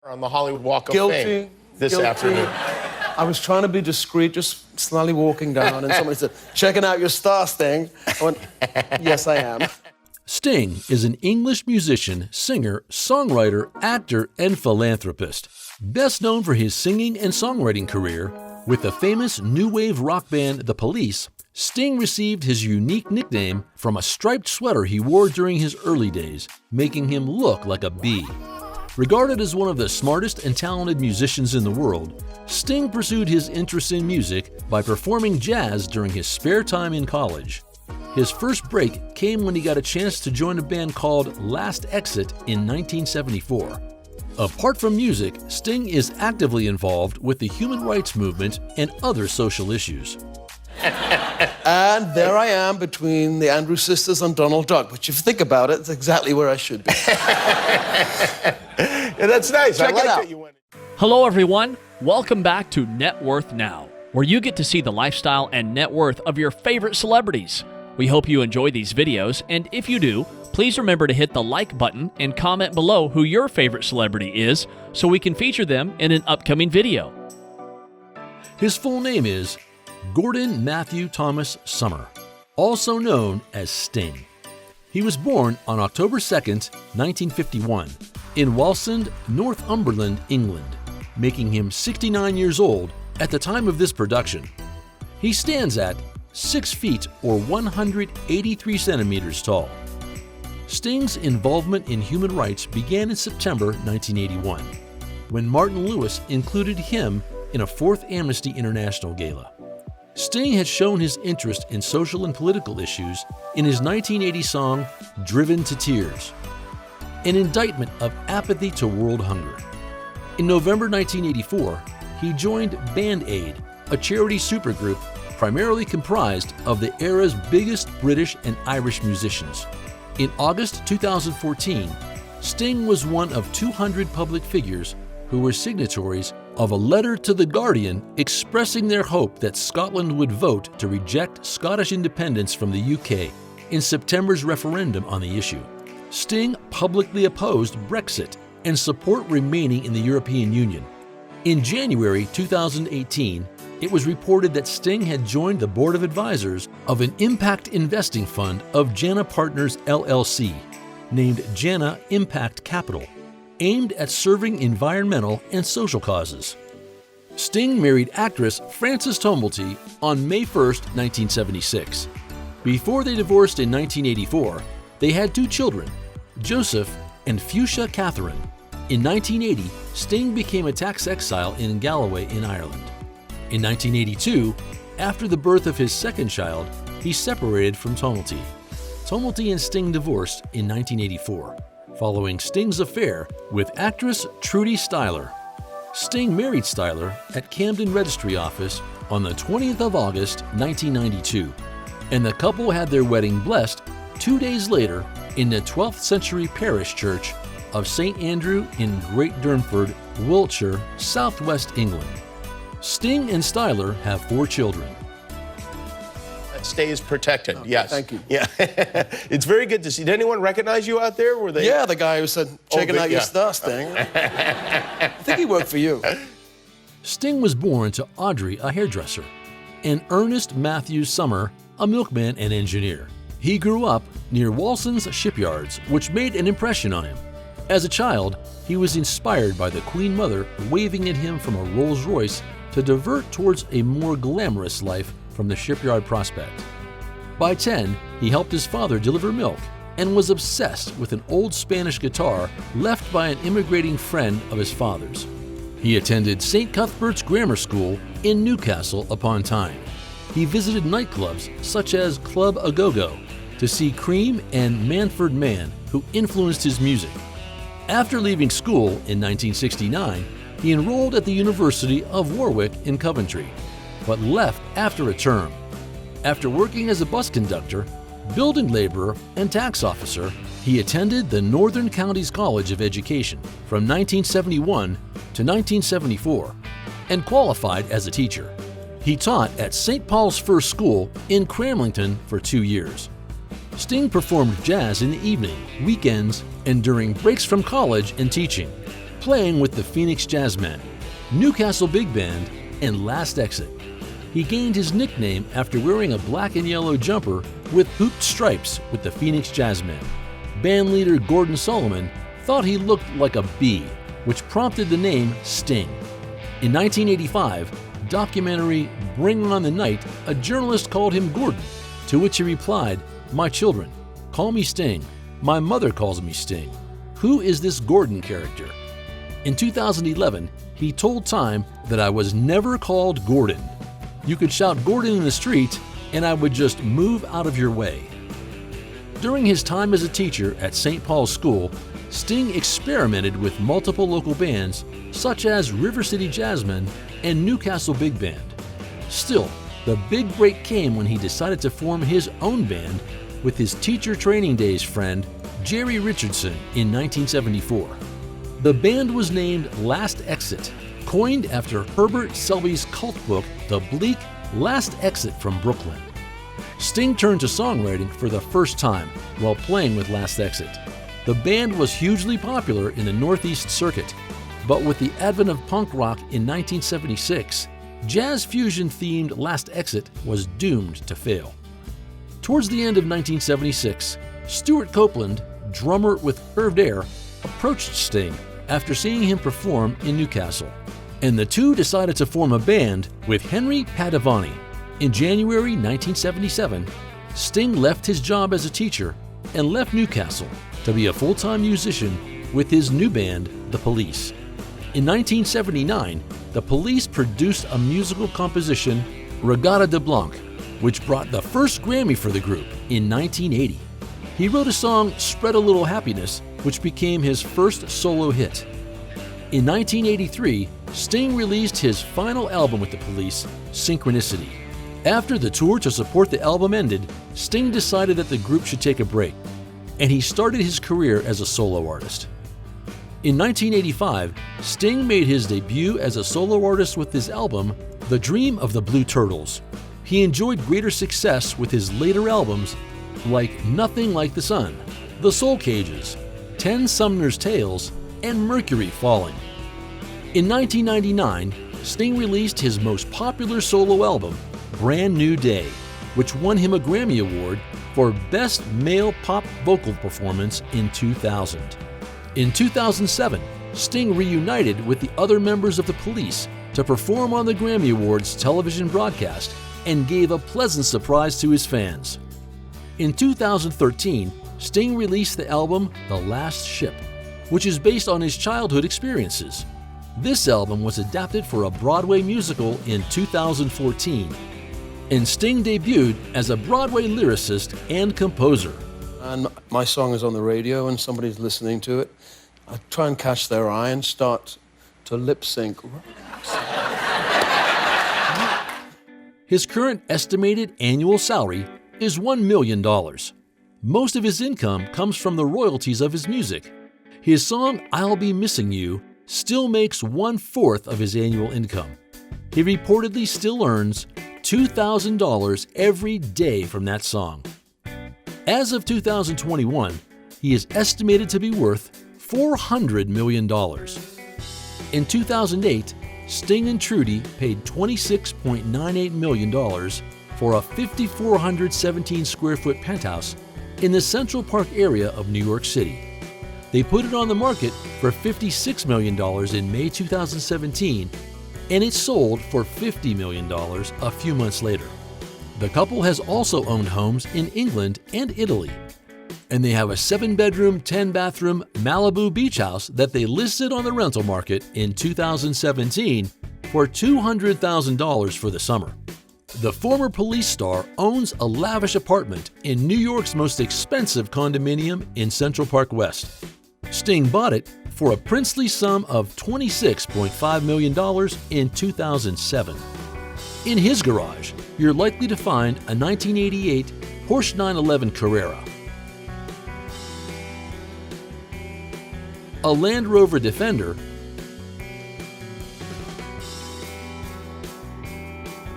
On the Hollywood Walk of Guilty. Fame this Guilty. afternoon. I was trying to be discreet, just slowly walking down, and somebody said, "Checking out your star, Sting." I went, "Yes, I am." Sting is an English musician, singer, songwriter, actor, and philanthropist. Best known for his singing and songwriting career, with the famous new wave rock band The Police, Sting received his unique nickname from a striped sweater he wore during his early days, making him look like a bee. Regarded as one of the smartest and talented musicians in the world, Sting pursued his interest in music by performing jazz during his spare time in college. His first break came when he got a chance to join a band called Last Exit in 1974. Apart from music, Sting is actively involved with the human rights movement and other social issues. And there I am between the Andrews Sisters and Donald Duck, which if you think about it, it's exactly where I should be. Yeah, that's nice. Check I like it out. that you went. Hello, everyone. Welcome back to Net Worth Now, where you get to see the lifestyle and net worth of your favorite celebrities. We hope you enjoy these videos, and if you do, please remember to hit the like button and comment below who your favorite celebrity is so we can feature them in an upcoming video. His full name is Gordon Matthew Thomas Summer, also known as Sting. He was born on October 2nd, 1951, in Wallsend, Northumberland, England, making him 69 years old at the time of this production. He stands at 6 feet or 183 centimeters tall. Sting's involvement in human rights began in September 1981, when Martin Lewis included him in a 4th Amnesty International gala. Sting had shown his interest in social and political issues in his 1980 song, Driven to Tears, an indictment of apathy to world hunger. In November 1984, he joined Band Aid, a charity supergroup primarily comprised of the era's biggest British and Irish musicians. In August 2014, Sting was one of 200 public figures who were signatories of a letter to The Guardian expressing their hope that Scotland would vote to reject Scottish independence from the UK in September's referendum on the issue. Sting publicly opposed Brexit and support remaining in the European Union. In January 2018, it was reported that Sting had joined the board of advisors of an impact investing fund of Jana Partners LLC, named Jana Impact Capital, aimed at serving environmental and social causes. Sting married actress Frances Tumblety on May 1, 1976. Before they divorced in 1984, they had 2 children, Joseph and Fuchsia Catherine. In 1980, Sting became a tax exile in Galloway in Ireland. In 1982, after the birth of his second child, he separated from Tumblety. Tumblety and Sting divorced in 1984, following Sting's affair with actress Trudy Styler. Sting married Styler at Camden Registry Office on the 20th of August, 1992, and the couple had their wedding blessed 2 days later in the 12th century parish church of St. Andrew in Great Durnford, Wiltshire, southwest England. Sting and Styler have 4 children. That stays protected. Okay, yes. thank you. Yeah. It's very good to see. Did anyone recognize you out there? Were they? Yeah, the guy who said, "Checking out your yeah. star, Sting." I think he worked for you. Sting was born to Audrey, a hairdresser, and Ernest Matthews Summer, a milkman and engineer. He grew up near Wallsend's shipyards, which made an impression on him. As a child, he was inspired by the Queen Mother waving at him from a Rolls Royce to divert towards a more glamorous life from the shipyard prospect. By 10, he helped his father deliver milk and was obsessed with an old Spanish guitar left by an immigrating friend of his father's. He attended St. Cuthbert's Grammar School in Newcastle upon Tyne. He visited nightclubs such as Club A-Go-Go to see Cream and Manfred Mann, who influenced his music. After leaving school in 1969, he enrolled at the University of Warwick in Coventry, but left after a term. After working as a bus conductor, building laborer, and tax officer, he attended the Northern Counties College of Education from 1971 to 1974 and qualified as a teacher. He taught at St. Paul's First School in Cramlington for 2 years. Sting performed jazz in the evening, weekends, and during breaks from college and teaching. playing with the Phoenix Jazzmen, Newcastle Big Band, and Last Exit. He gained his nickname after wearing a black and yellow jumper with hooped stripes with the Phoenix Jazzmen. Bandleader Gordon Solomon thought he looked like a bee, which prompted the name Sting. In 1985, documentary Bring On the Night, a journalist called him Gordon, to which he replied, "My children, call me Sting. My mother calls me Sting. Who is this Gordon character?" In 2011, he told Time that I was never called Gordon. You could shout Gordon in the street and I would just move out of your way. During his time as a teacher at St. Paul's School, Sting experimented with multiple local bands such as River City Jazzmen and Newcastle Big Band. Still, the big break came when he decided to form his own band with his teacher training days friend Jerry Richardson in 1974. The band was named Last Exit, coined after Herbert Selby's cult book The Bleak Last Exit from Brooklyn. Sting turned to songwriting for the first time while playing with Last Exit. The band was hugely popular in the Northeast circuit, but with the advent of punk rock in 1976, jazz fusion-themed Last Exit was doomed to fail. Towards the end of 1976, Stuart Copeland, drummer with Curved Air, approached Sting after seeing him perform in Newcastle, and the two decided to form a band with Henry Padavani. In January 1977, Sting left his job as a teacher and left Newcastle to be a full-time musician with his new band, The Police. In 1979, The Police produced a musical composition, Regatta de Blanc, which brought the first Grammy for the group in 1980. He wrote a song, Spread a Little Happiness, which became his first solo hit. In 1983, Sting released his final album with The Police, Synchronicity. After the tour to support the album ended, Sting decided that the group should take a break, and he started his career as a solo artist. In 1985, Sting made his debut as a solo artist with his album, The Dream of the Blue Turtles. He enjoyed greater success with his later albums like Nothing Like the Sun, The Soul Cages, 10 Sumner's Tales, and Mercury Falling. In 1999, Sting released his most popular solo album, Brand New Day, which won him a Grammy Award for Best Male Pop Vocal Performance in 2000. In 2007, Sting reunited with the other members of The Police to perform on the Grammy Awards television broadcast and gave a pleasant surprise to his fans. In 2013, Sting released the album The Last Ship, which is based on his childhood experiences. This album was adapted for a Broadway musical in 2014, and Sting debuted as a Broadway lyricist and composer. And my song is on the radio and somebody's listening to it, I try and catch their eye and start to lip sync. His current estimated annual salary is $1 million. Most of his income comes from the royalties of his music. His song I'll Be Missing You still makes 1/4 of his annual income. He reportedly still earns $2,000 every day from that song. As of 2021, he is estimated to be worth $400 million. In 2008, Sting and Trudy paid $26.98 million for a 5,417 square foot penthouse in the Central Park area of New York City. They put it on the market for $56 million in May 2017, and it sold for $50 million a few months later. The couple has also owned homes in England and Italy, and they have a 7-bedroom, 10-bathroom Malibu beach house that they listed on the rental market in 2017 for $200,000 for the summer. The former Police star owns a lavish apartment in New York's most expensive condominium in Central Park West. Sting bought it for a princely sum of $26.5 million in 2007. In his garage, you're likely to find a 1988 Porsche 911 Carrera, a Land Rover Defender,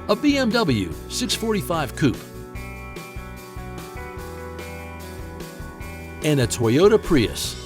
a BMW 645 Coupe, and a Toyota Prius.